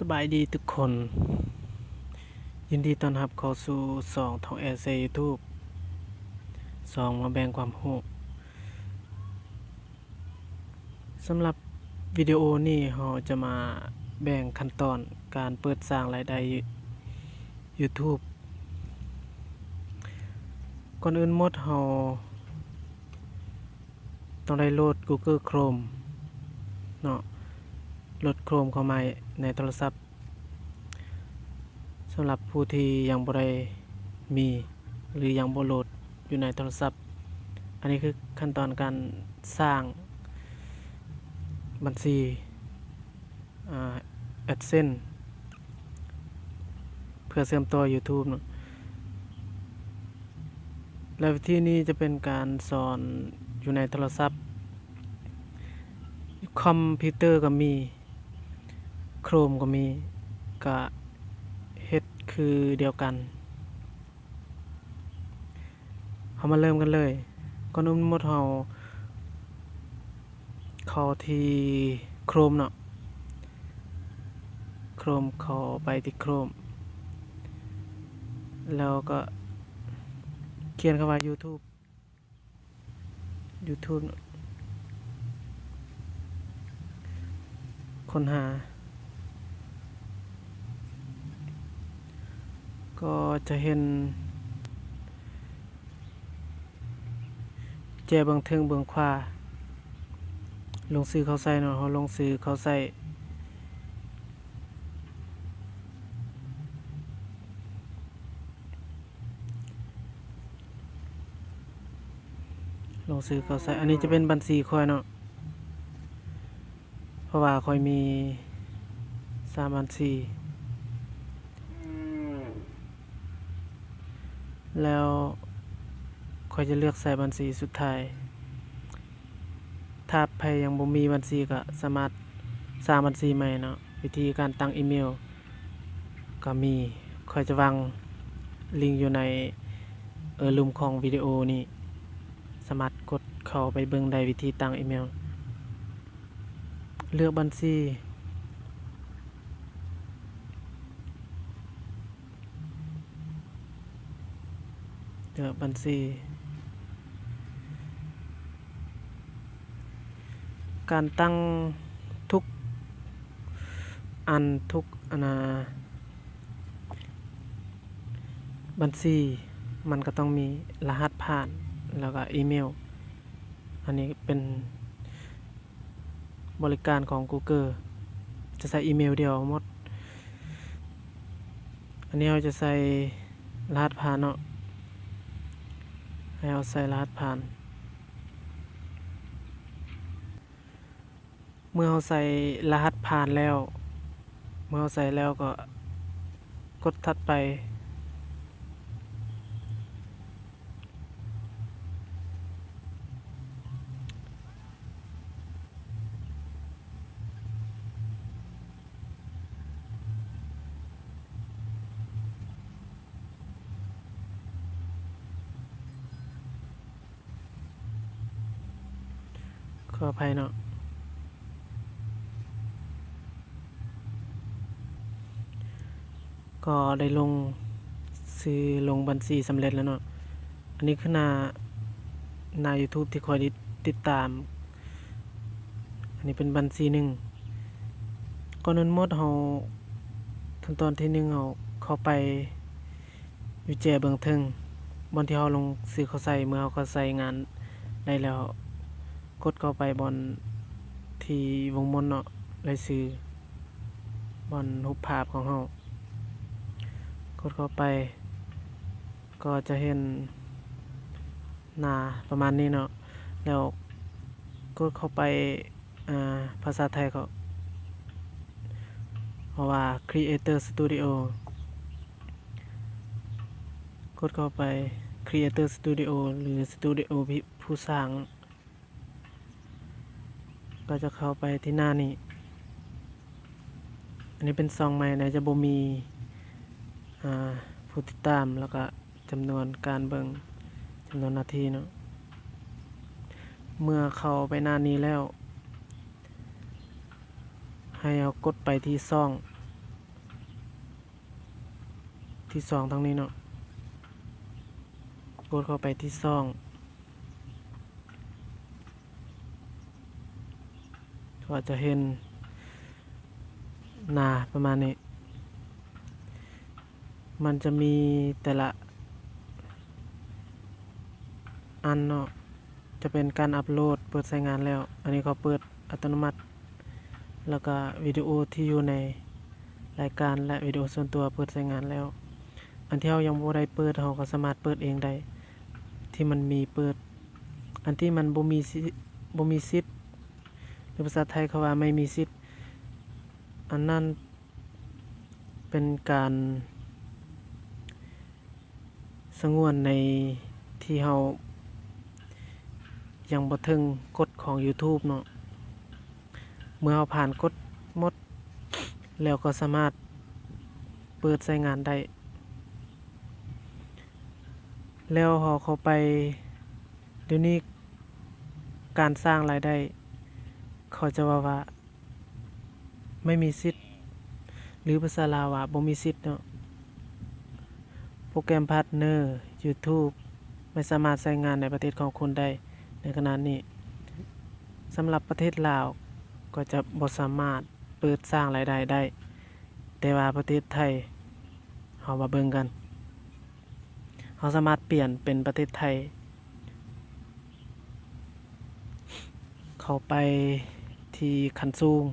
สบายดีทุกคนยินดีต้อนรับเข้าสู่2ท่องแอเซ YouTube 2มาแบ่งความรู้สำหรับวิดีโอนี้เราจะมาแบ่งขั้นตอนการเปิดสร้างรายได้ YouTube ก่อนอื่นหมดเราต้องได้โหลด Google Chrome เนาะโหลด Chrome เข้ามาในโทรศัพท์สำหรับผู้ที่ยังบ่ได้มีหรือยังบ่โหลดอยู่ในโทรศัพท์อันนี้คือขั้นตอนการสร้างบัญชีAdSense เพื่อเชื่อมต่อ YouTube เนาะและวิธีนี้จะเป็นการสอนอยู่ในโทรศัพท์คอมพิวเตอร์ก็มี Chrome ก็มีก็เฮ็ดคือเดียวกันเรามาเริ่มกันเลยก่อนอื่นหมดเราเข้าที่ Chrome เนาะ Chrome เข้าไปที่ Chrome แล้วก็เขียนคำว่า YouTube ค้นหาก็จะเห็นแจเบื้องเทิงเบื้องขวาลงชื่อเขาใส่เนาะเราลงชื่อเขาใส่ลงชื่อเขาใส่อันนี้จะเป็นบัญชีค่อยเนาะเพราะว่าค่อยมี3บัญชีแล้วค่อยจะเลือกใส่บัญชีสุดท้ายถ้าใครยังบ่มีบัญชีก็สามารถสร้างบัญชีใหม่เนาะวิธีการตั้งอีเมลก็มีค่อยจะวางลิงก์อยู่ในลุมของวิดีโอนี้สามารถกดเข้าไปเบิ่งได้วิธีตั้งอีเมลเลือกบัญชีการตั้งทุกบัญชีมันก็ต้องมีรหัสผ่านแล้วก็อีเมลอันนี้เป็นบริการของ Google จะใส่อีเมลเดียวหมดอันนี้เราจะใส่รหัสผ่านเนาะให้เราใส่รหัสผ่านเมื่อเราใส่รหัสผ่านแล้วเมื่อเราใส่แล้วก็กดถัดไปขออภัยเนาะก็ได้ลงซื้อลงบัญชีสำเร็จแล้วเนาะอันนี้คือหน้า YouTube ที่คอยติดตามอันนี้เป็นบัญชีหนึ่งก่อนอื่นหมดเราขั้นตอนที่1เราเข้าไปอยู่แจเบื้องเทิงบอนที่เราลงซื้อเขาใส่เมื่อเราก็ใส่งานได้แล้วกดเข้าไปบอนที่วงมนเนาะรายชื่อบอนรูปภาพของเรากดเข้าไปก็จะเห็นหน้าประมาณนี้เนาะแล้วกดเข้าไปภาษาไทยก็เพราะว่า Creator Studio กดเข้าไป Creator Studio หรือ Studio ผู้สร้างก็จะเข้าไปที่หน้านี้อันนี้เป็นซองใหม่นะจะบ่มีผู้ติดตามแล้วก็จำนวนการเบิ่งจำนวนนาทีเนาะเมื่อเข้าไปหน้านี้แล้วให้เอากดไปที่ซ่อง ที่2ทางนี้เนาะกดเข้าไปที่ช่องก็จะเห็นหน้าประมาณนี้มันจะมีแต่ละอันเนาะจะเป็นการอัปโหลดเปิดใช้งานแล้ว อันนี้เขาเปิดอัตโนมัติ แล้วก็วิดีโอที่อยู่ในรายการและวิดีโอส่วนตัวเปิดใช้งานแล้ว อันที่เรายังบ่ได้เปิดเราก็สามารถเปิดเองได้ที่มันมีเปิดอันที่มันบ่มีสิทธิ์หรือภาษาไทยเขาว่าไม่มีสิทธิ์อันนั้นเป็นการสงวนในที่เรายังบ่ถึงกฎของ YouTube เนาะเมื่อเราผ่านกฎหมดแล้วก็สามารถเปิดใช้งานได้แล้วพอเข้าไปเดี๋ยวนี้การสร้างรายได้เขาจะว่าไม่มีสิทธิ์หรือภาษาลาวว่าบ่มีสิทธิ์เนาะโปรแกรมพาร์ทเนอร์ YouTube ไม่สามารถใช้งานในประเทศของคุณได้ในขณะนี้สำหรับประเทศลาวก็จะบ่สามารถเปิดสร้างรายได้ได้แต่ว่าประเทศไทยเฮามาเบิ่งกันเราสามารถเปลี่ยนเป็นประเทศไทยเข้าไปที่คันสูง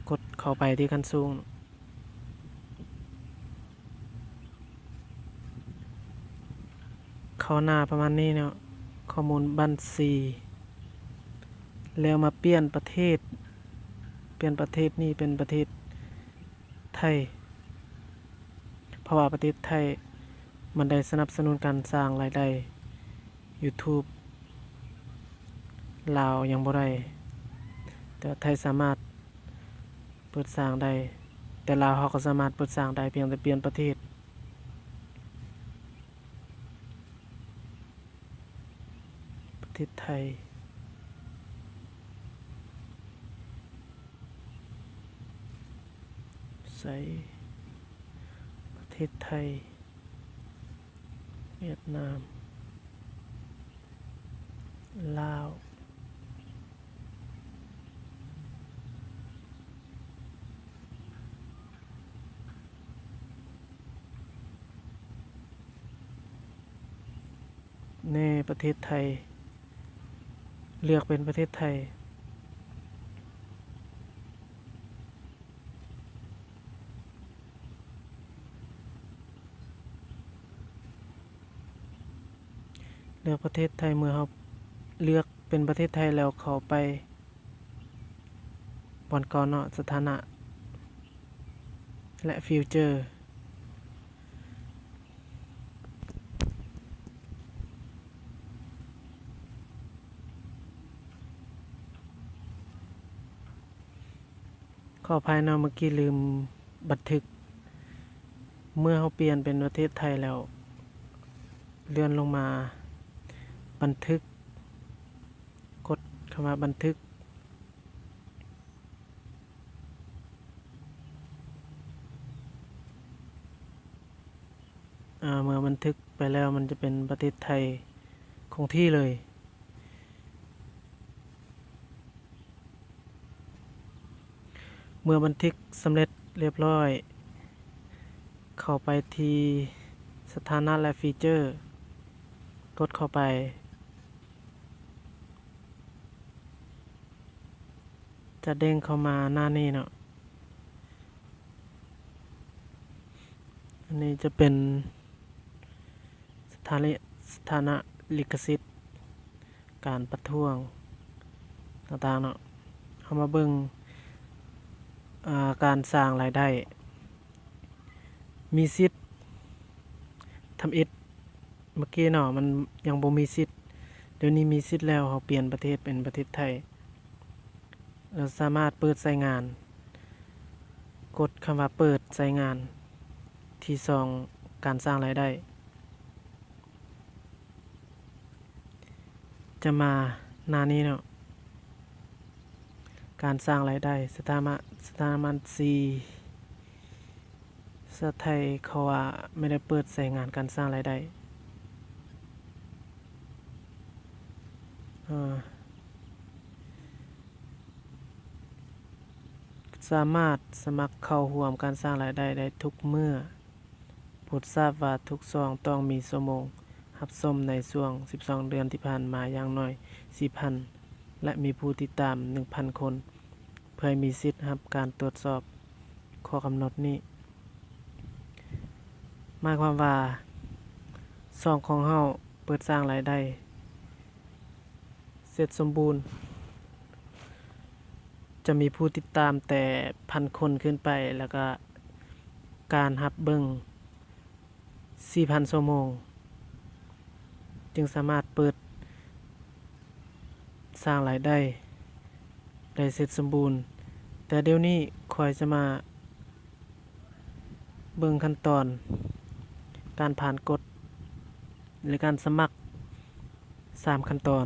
กดเข้าไปที่คันสูงเข้าหน้าประมาณนี้เนาะข้อมูลบัญชีแล้วมาเปลี่ยนประเทศนี่เป็นประเทศไทยเพราะว่าประเทศไทยมันได้สนับสนุนการสร้างรายได้ YouTube ลาวยังบ่ได้แต่ไทยสามารถเปิดสร้างได้แต่ลาวเขาก็สามารถเปิดสร้างได้เพียงแต่เปลี่ยนประเทศไทยใส่ประเทศไทยเวียดนามลาวในประเทศไทยเลือกเป็นประเทศไทยเลือกประเทศไทยเมื่อเราเลือกเป็นประเทศไทยแล้วเข้าไปบอนก่อนเนาะสถานะและฟิวเจอร์ขออภัยเนาะเมื่อกี้ลืมบันทึกเมื่อเราเปลี่ยนเป็นประเทศไทยแล้วเลื่อนลงมาบันทึกกดคำว่าบันทึกเมื่อบันทึกไปแล้วมันจะเป็นประเทศไทยคงที่เลยเมื่อบันทึกสำเร็จเรียบร้อยเข้าไปที่สถานะและฟีเจอร์กดเข้าไปจะเด้งเข้ามาหน้านี้เนาะอันนี้จะเป็นสถานะลิขสิทธิ์การประท้วงต่างๆเนาะเอามาเบิ่งการสร้างรายได้มีสิทธิ์ทำอิฐเมื่อกี้เนาะมันยังบ่มีสิทธิ์เดี๋ยวนี้มีสิทธิ์แล้วเราเปลี่ยนประเทศเป็นประเทศไทยเราสามารถเปิดใช้งานกดคำว่าเปิดใช้งานที่2การสร้างรายได้จะมาหน้านี้เนาะการสร้างรายได้สถานะบัญชี ษาไทยเขาว่าไม่ได้เปิดใส่งานการสร้างรายได้สามารถสมัครเข้าร่วมการสร้างรายได้ได้ทุกเมื่อโปรดทราบว่าทุกช่องต้องมีชั่วโมงรับชมในช่วง 12 เดือนที่ผ่านมาอย่างน้อย 4,000 และมีผู้ติดตาม 1,000 คนเพื่อให้มีสิทธิ์รับการตรวจสอบข้อกำหนดนี้หมายความว่าช่องของเฮาเปิดสร้างรายได้เสร็จสมบูรณ์จะมีผู้ติดตามแต่ 1,000 คนขึ้นไปแล้วก็การรับเบิ่ง 4,000 ชั่วโมงจึงสามารถเปิดสร้างรายได้เสร็จสมบูรณ์แต่เดี๋ยวนี้ข้อยจะมาเบิ่งขั้นตอนการผ่านกฎหรือการสมัคร3ขั้นตอน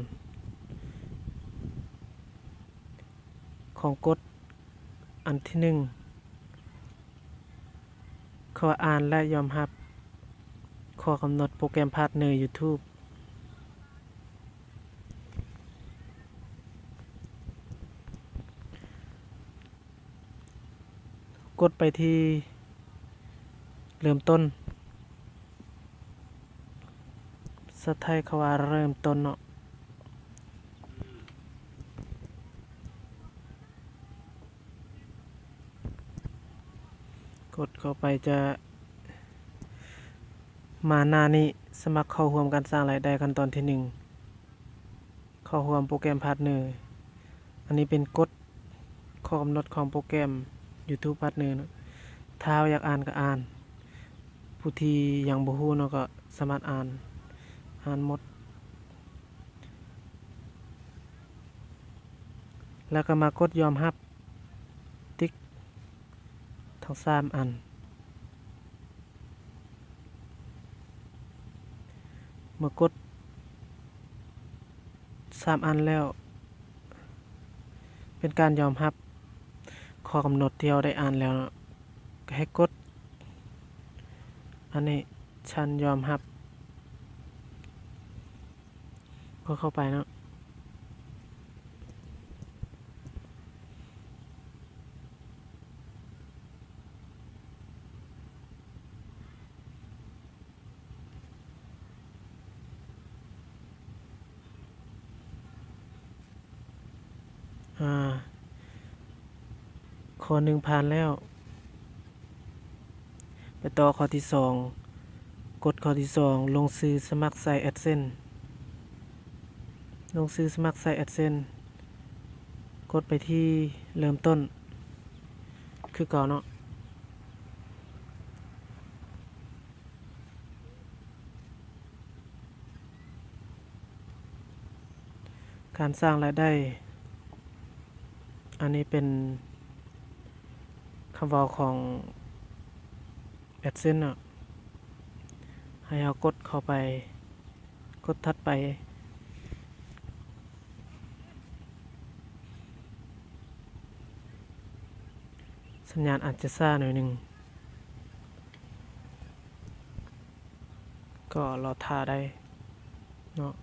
ของกฎอันที่ 1ข้ออ่านและยอมรับข้อกำหนดโปรแกรมพาร์ทเนอร์ YouTube กดไปที่เริ่มต้นภาษาไทยเขาว่าเริ่มต้นเนาะกดเข้าไปจะมาหน้านี้สมัครเข้าร่วมการสร้างรายได้ขั้นตอนที่ 1เข้าร่วมโปรแกรมพาร์ทเนอร์อันนี้เป็นกฎข้อกำหนดของโปรแกรม YouTube Partner เนาะถ้าอยากอ่านก็อ่านผู้ที่ยังบ่ฮู้เนาะก็สามารถอ่านหมดแล้วก็มากดยอมรับติ๊กทั้ง3อันเมื่อกด3อันแล้วเป็นการยอมรับข้อกำหนดที่เราได้อ่านแล้วเนาะก็ให้กดอันนี้ฉันยอมรับก็เข้าไปเนาะข้อ1ผ่านแล้วไปต่อข้อที่ 2กดข้อที่ 2ลงชื่อสมัครใส่ AdSense ลงชื่อสมัครใส่ AdSense กดไปที่เริ่มต้นคือเก่าเนาะการสร้างรายได้อันนี้เป็นคำเว้าของ AdSense เนาะให้เรากดเข้าไปกดถัดไปสัญญาณอาจจะช้าหน่อยหนึ่งก็รอท่าได้เนาะ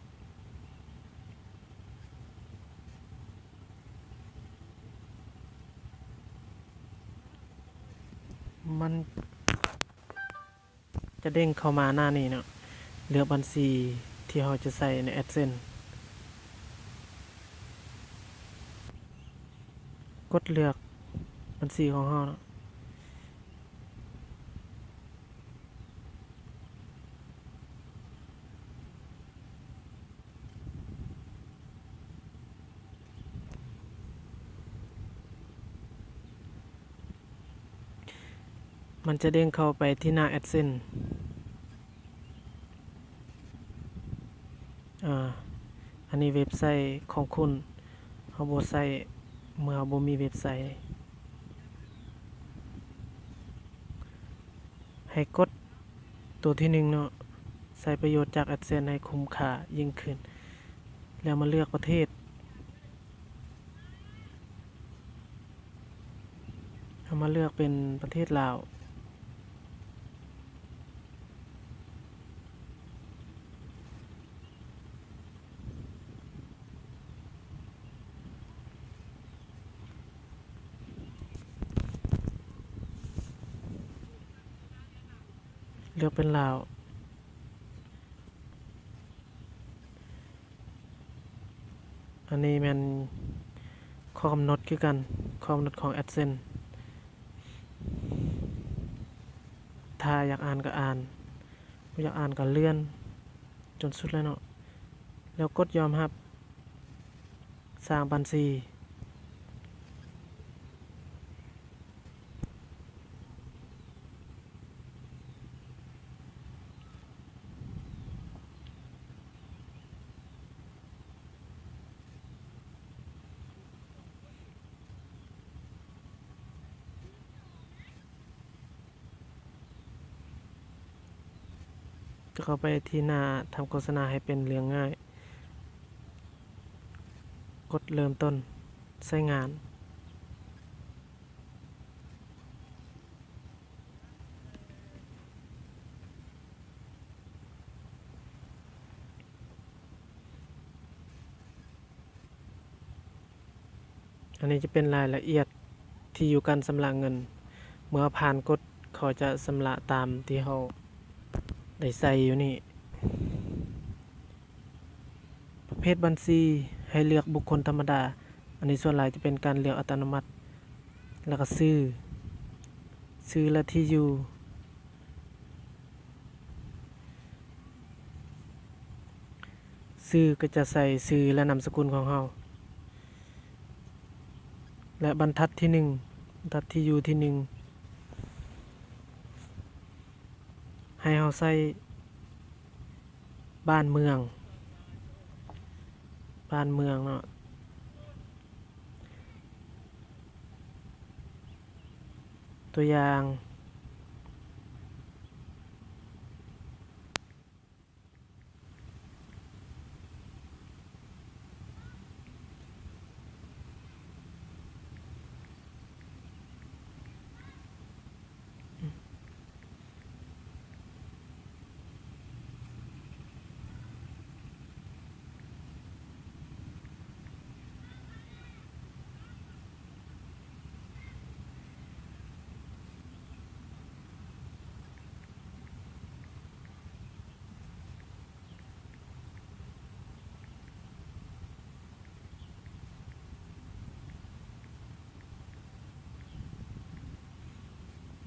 มันจะเด้งเข้ามาหน้านี้เนาะเลือกบัญชีที่เราจะใส่ใน AdSense กดเลือกบัญชีของเราเนาะมันจะเด้งเข้าไปที่หน้า AdSense อันนี้เว็บไซต์ของคุณเราบ่ใส่เมื่อบ่มีเว็บไซต์ให้กดตัวที่ 1เนาะใช้ประโยชน์จาก AdSense ให้คุ้มค่ายิ่งขึ้นแล้วมาเลือกประเทศเอามาเลือกเป็นประเทศลาว เลือกเป็นลาวอันนี้แม่นข้อกำหนดคือกันข้อกำหนดของ AdSense ถ้าอยากอ่านก็อ่านบ่อยากอ่านก็เลื่อนจนสุดแล้วเนาะแล้วกดยอมรับสร้างบัญชีจะเข้าไปที่หน้าทำโฆษณาให้เป็นเรื่องง่ายกดเริ่มต้นใช้งานอันนี้จะเป็นรายละเอียดที่อยู่การชำระเงินเมื่อผ่านกดเขาจะชำระตามที่เราได้ใส่อยู่นี่ประเภทบัญชีให้เลือกบุคคลธรรมดาอันนี้ส่วนหลายจะเป็นการเลือกอัตโนมัติแล้วก็ชื่อและที่อยู่ชื่อก็จะใส่ชื่อและนามสกุลของเราและบรรทัดที่1บรรทัดที่อยู่ที่1ให้เราใส่บ้านเมืองเนาะตัวอย่าง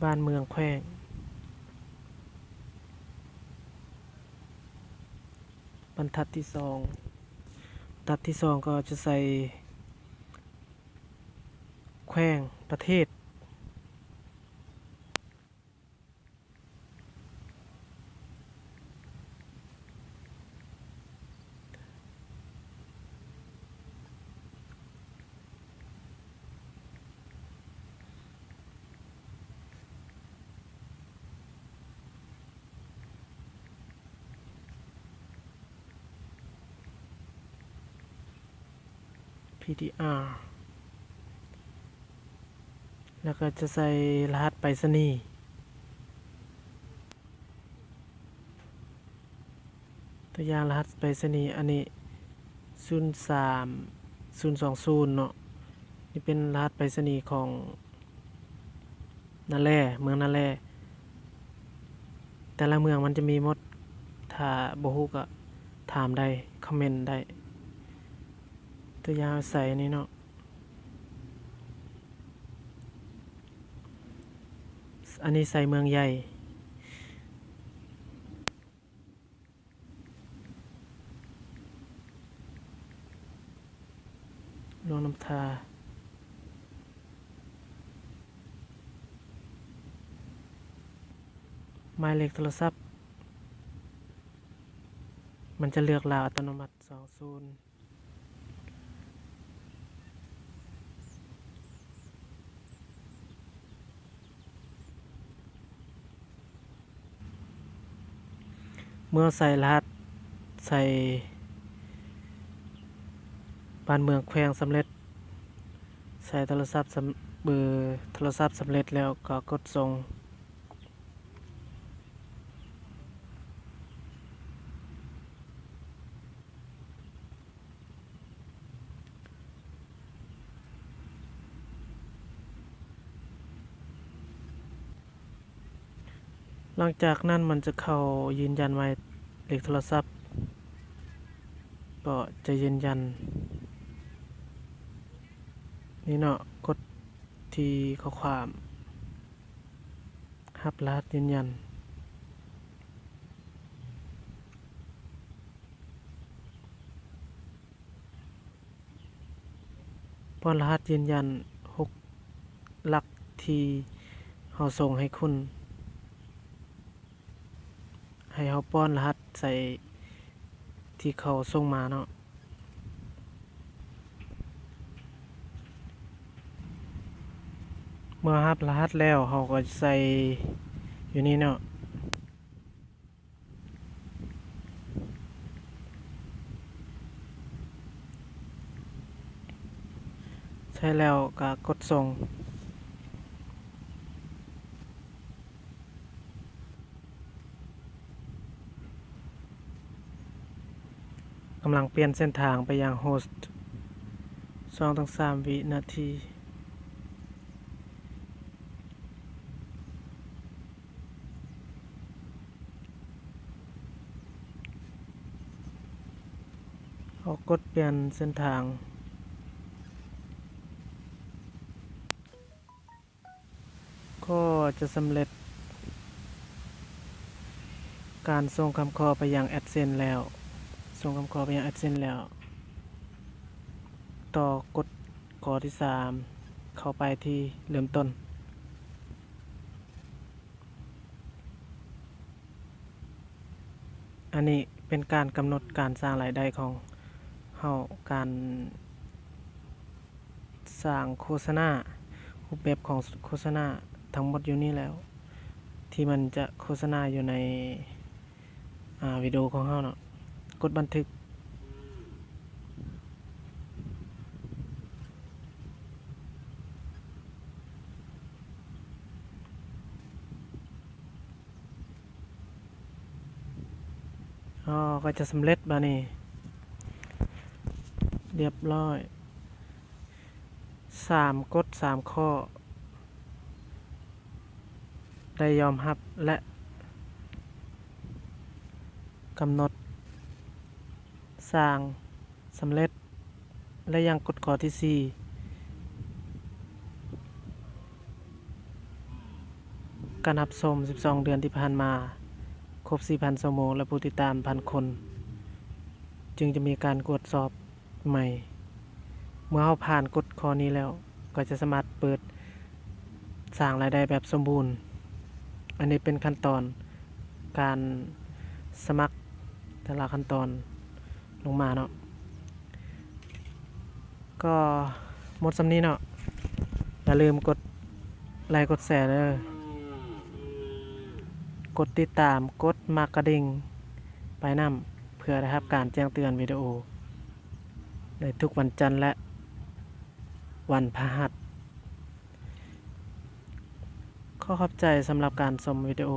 บ้านเมืองแขวงบรรทัดที่2บรรทัดที่2ก็จะใส่แขวงประเทศPTR แล้วก็จะใส่รหัสไปรษณีย์ตัวอย่างรหัสไปรษณีย์อันนี้03020เนาะนี่เป็นรหัสไปรษณีย์ของนาแลเมืองนาแลแต่ละเมืองมันจะมีหมดถ้าบ่ฮู้ก็ถามได้คอมเมนต์ได้ตัวอย่างใส่นี่เนาะอันนี้ใส่เมืองใหญ่หลวงน้ำทาหมายเลขโทรศัพท์มันจะเลือกราวอัตโนมัติ20เมื่อใส่รหัสใส่บ้านเมืองแขวงสำเร็จใส่โทรศัพท์เบอร์โทรศัพท์สำเร็จแล้วก็กดส่ง หลังจากนั้นมันจะเข้ายืนยันหมายเลขโทรศัพท์ก็จะยืนยันนี่เนาะกดที่ข้อความรับรหัสยืนยันป้อนรหัสยืนยัน6หลักที่เฮาส่งให้คุณให้เฮาป้อนรหัสใส่ที่เขาส่งมาเนาะเมื่อรับรหัสแล้วเฮาก็ใส่อยู่นี่เนาะใช่แล้วก็กดส่งกำลังเปลี่ยนเส้นทางไปยังโฮสต์2-3 วินาทีเอากดเปลี่ยนเส้นทางก็จะสำเร็จการส่งคำขอไปยัง AdSense แล้วส่งคำขอไปยัง AdSense แล้วต่อกดข้อที่3เข้าไปที่เริ่มต้นอันนี้เป็นการกำหนดการสร้างรายได้ของเฮาการสร้างโฆษณารูปแบบของโฆษณาทั้งหมดอยู่นี่แล้วที่มันจะโฆษณาอยู่ในวิดีโอของเฮาเนาะกดบันทึกก็จะสำเร็จบัดนี้เรียบร้อย3กฎ3ข้อได้ยอมรับและกำหนดสร้างสำเร็จและยังกฎข้อที่4การรับชม12 เดือนที่ผ่านมาครบ 4,000 ชั่วโมงและผู้ติดตาม 1,000 คนจึงจะมีการตรวจสอบใหม่เมื่อเราผ่านกฎข้อนี้แล้วก็จะสามารถเปิดสร้างรายได้แบบสมบูรณ์อันนี้เป็นขั้นตอนการสมัครแต่ละขั้นตอนลงมาเนาะก็หมดสำนี้เนาะอย่าลืมกดไลค์กดแชร์เด้อกดติดตามกดมากระดิ่งไปนำเพื่อได้รับการแจ้งเตือนวิดีโอในทุกวันจันทร์และวันพฤหัสขอขอบใจสำหรับการชมวิดีโอ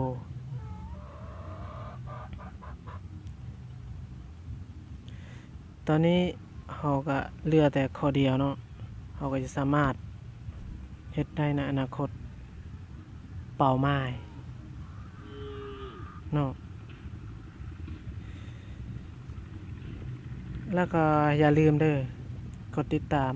ตอนนี้เราก็เหลือแต่ข้อเดียวเนาะเราก็จะสามารถเฮ็ดได้ในอนาคตเป้าหมายเนาะแล้วก็อย่าลืมเด้อกดติดตาม